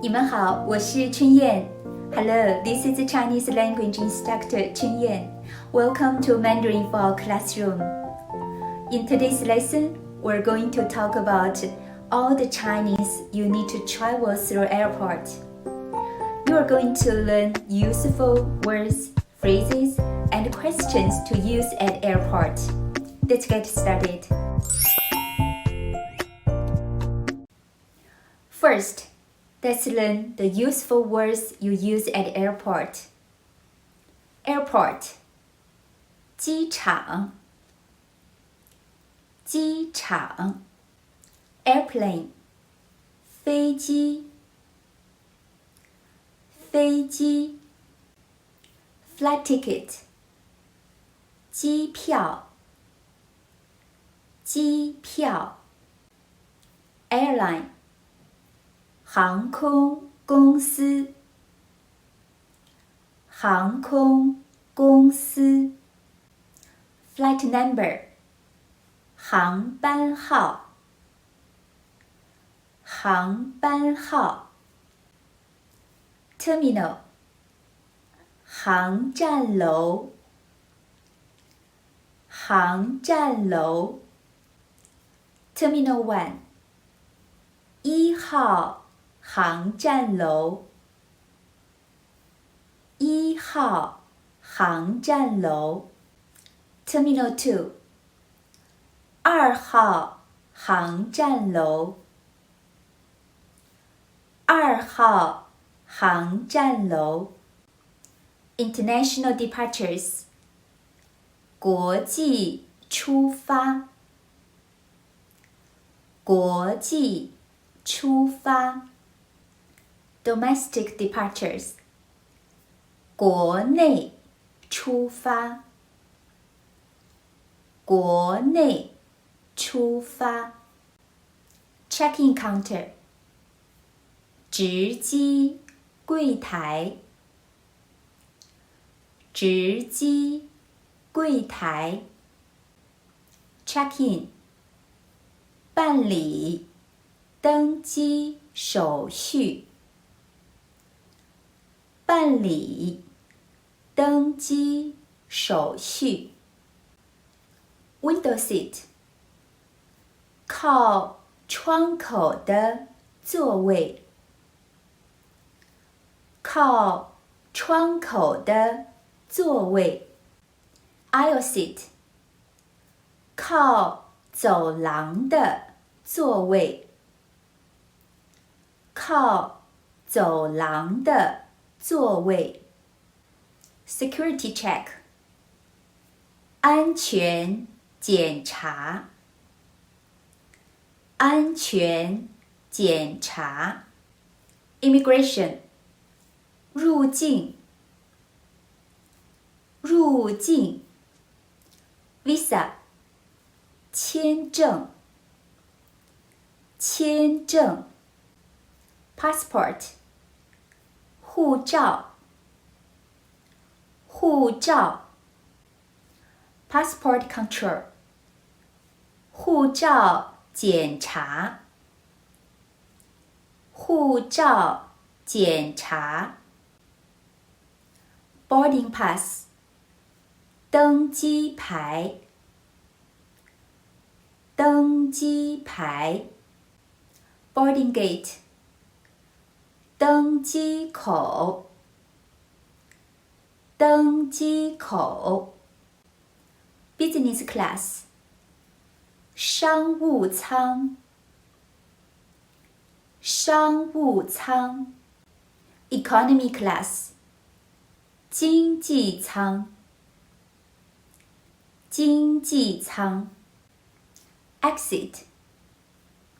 你们好，我是春燕。Hello, this is the Chinese language instructor Chun Yan. Welcome to Mandarin for Classroom. In today's lesson, we're going to talk about all the Chinese you need to travel through airport. You are going to learn useful words, phrases, and questions to use at airport. Let's get started. First, let's learn the useful words you use at airport. Airport, 机场，机场。Airplane, 飞机，飞机。Flight ticket, 机票，机票。Airline, 航空公司，航空公司。Flight number, 航班号，航班号。Terminal, 航站楼，航站楼。Terminal 1, 一号航站楼，一号航站楼。Terminal 2, 二号航站楼，二号航站楼。International departures, 国际出发，国际出发。Domestic departures, 国内出发，国内出发。Check-in counter, 值机柜台，值机柜台。Check-in, 办理登机手续，办理登机手续。Window seat, 靠窗口的座位，靠窗口的座位。Aisle seat, 靠走廊的座位，靠走廊的座位。Security check, 安全检查，安全检查。Immigration, 入境，入境。Visa, 签证，签证。Passport, 护照，护照。Passport control, 护照检查，护照检查。Boarding pass, 登机牌，登机牌。Boarding gate, 登机口，登机口。Business class, 商务舱，商务舱。Economy class, 经济舱，经济舱。Exit,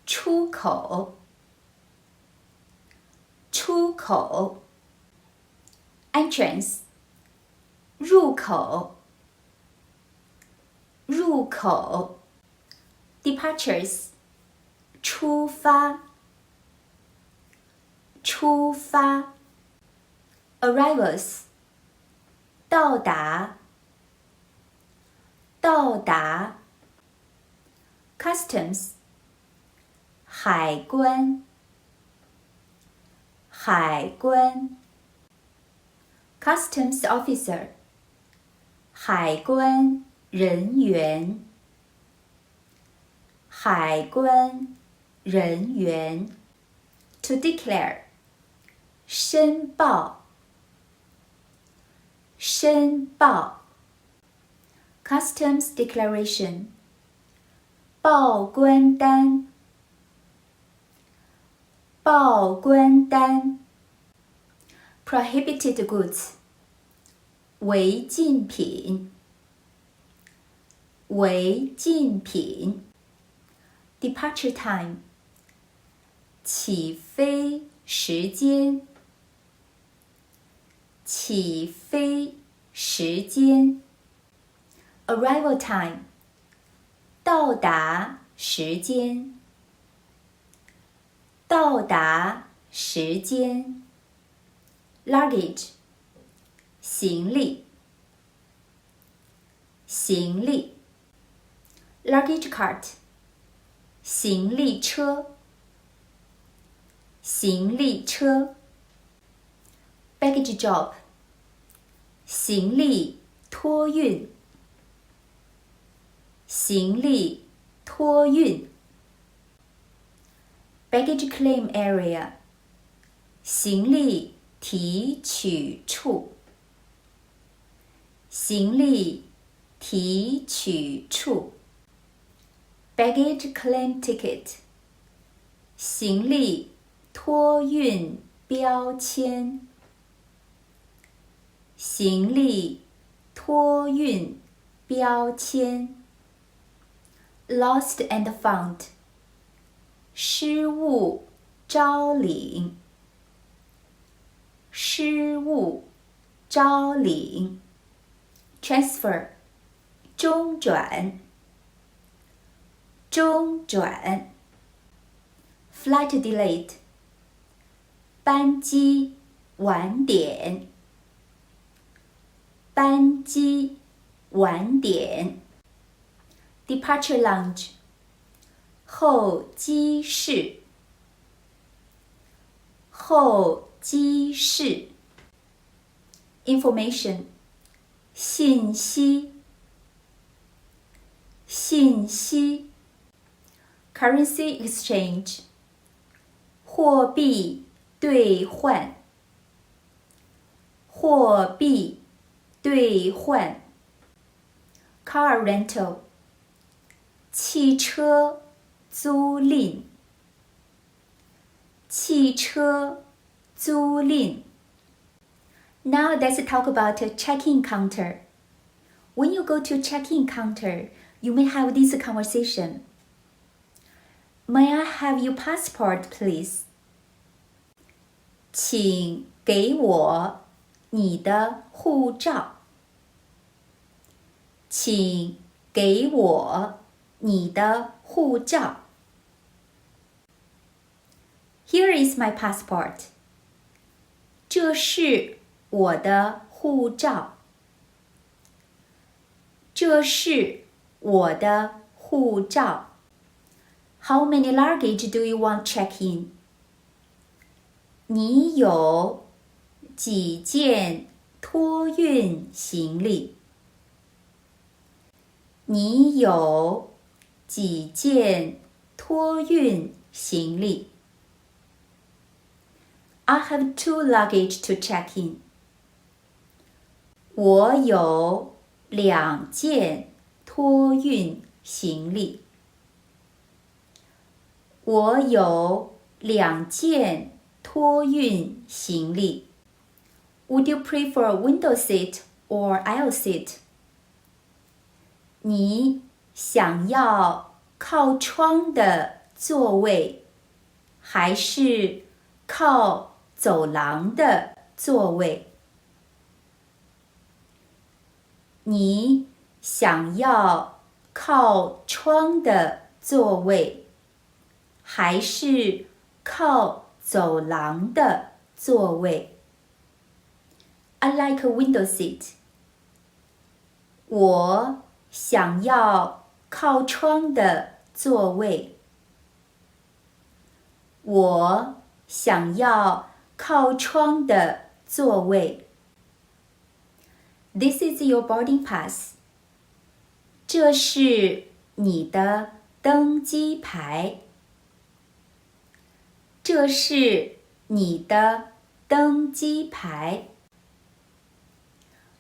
出口，出口。Entrance, 入口，入口。Departures, 出发，出发。Arrivals, 到达，到达。Customs, 海关，海关 Customs officer 海关人员海关人员 To declare 申报申报 Customs declaration 报关单报关单 Prohibited goods 违禁品违禁品 Departure time 起飞时间起飞时间 Arrival time 到达时间到达时间 Luggage 行李行李 Luggage cart 行李车行李车 Baggage job 行李托运行李托运 Baggage claim area 行李提取处行李提取处 Baggage claim ticket 行李托运标签行李托运标签 Lost and found 失物招领失物招领 Transfer 中转中转 Flight delayed 班机晚点班机晚点 Departure lounge 候机室候机室 Information 信息信息 Currency exchange 货币兑换货币兑换 Car rental 汽车租赁汽车租赁 Now let's talk about a check-in counter. When you go to check-in counter, you may have this conversation. May I have your passport, please? 请给我你的护照。请给我你的护照。Here is my passport. 这是我的护照。这是我的护照。How many luggage do you want check in? 你有几件托运行李？你有几件托运行李？ I have 2 luggage to check in. 我有2件托运行李。我有2件托运行李。Would you prefer window seat or aisle seat? 你想要靠窗的座位，还是靠走廊的座位？你想要靠窗的座位，还是靠走廊的座位？ I like a window seat. 我想要靠窗的座位。我想要靠窗的座位。This is your boarding pass. 这是你的登机牌。这是你的登机牌。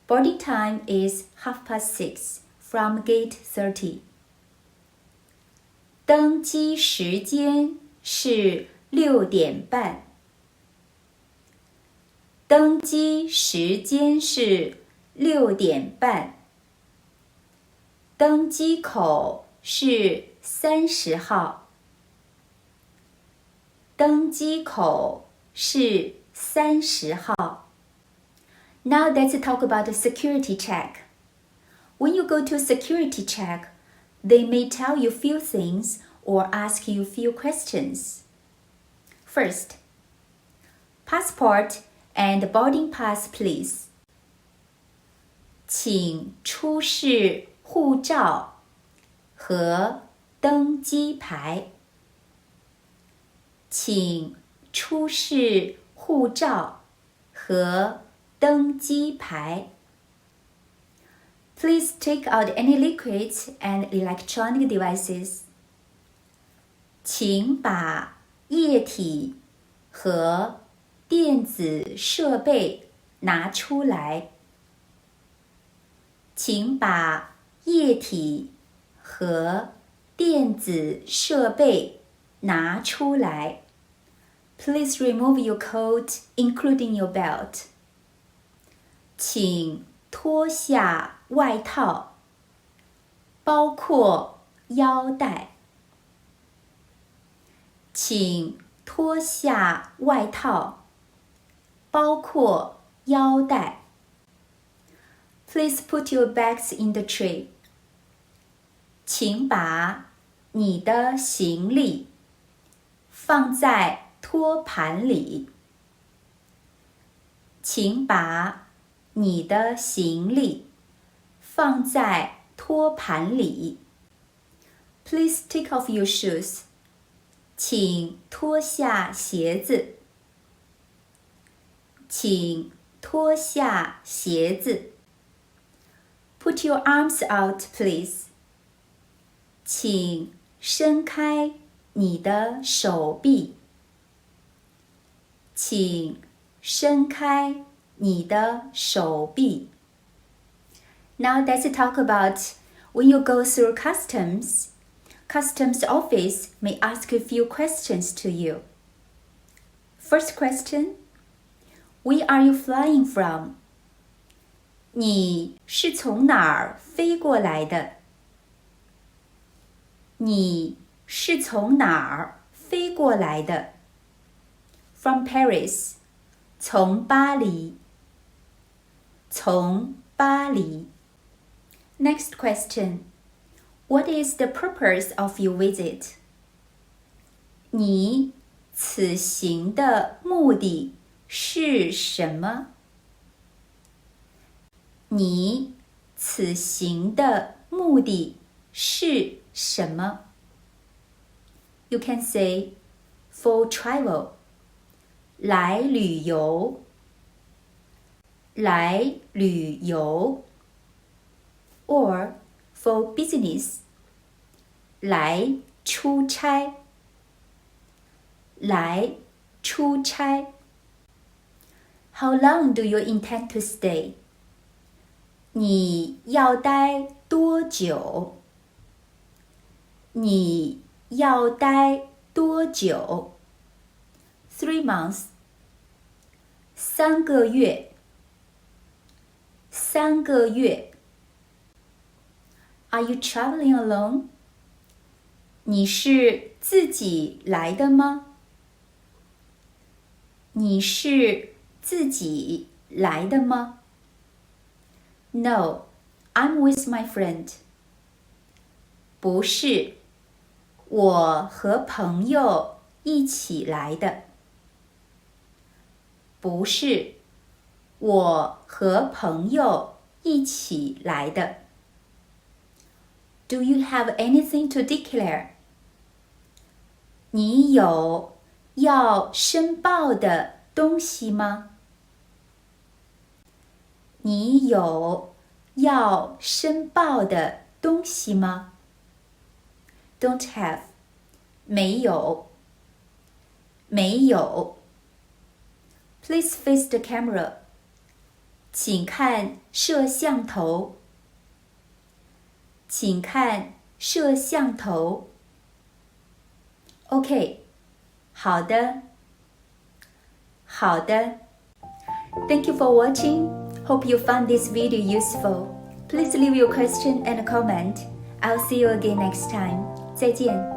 Boarding time is 6:30 from gate 30. 登机时间是6点半。登机时间是6点半。登机口是30号。登机口是30号。Now let's talk about the security check. When you go to security check, they may tell you few things or ask you few questions. First, passport and boarding pass, please. 请出示护照和登机牌。请出示护照和登机牌。Please take out any liquids and electronic devices. 请把液体和电子设备拿出来。请把液体和电子设备拿出来。Please remove your coat, including your belt. 请脱下外套，包括腰带。请脱下外套，包括腰带。Please put your bags in the tray. 请把你的行李放在托盘里。请把你的行李放在托盘里。Please take off your shoes. 请脱下鞋子。请脱下鞋子。Put your arms out, please. 请伸开你的手臂。请伸开你的手臂。Now let's talk about when you go through customs. Customs office may ask a few questions to you. First question, where are you flying from? 你是从哪儿飞过来的？你是从哪儿飞过来的？ From Paris. 从巴黎。从巴黎。Next question. What is the purpose of your visit? 你此行的目的是什么？你此行的目的是什么？ You can say for travel. 来旅游。来旅游。Or for business. 来出差。来出差。How long do you intend to stay? 你要待多久？你要待多久？ 3 months. 3个月。3个月。Are you traveling alone? 你是自己来的吗？你是自己来的吗？ No, I'm with my friend. 不是，我和朋友一起来的。不是，我和朋友一起来的。Do you have anything to declare? 你有要申报的东西吗？你有要申报的东西吗？ Don't have 没有没有 Please face the camera 请看摄像头请看摄像头 OK 好的好的 Thank you for watching. Hope you found this video useful. Please leave your question and comment. I'll see you again next time. 再见。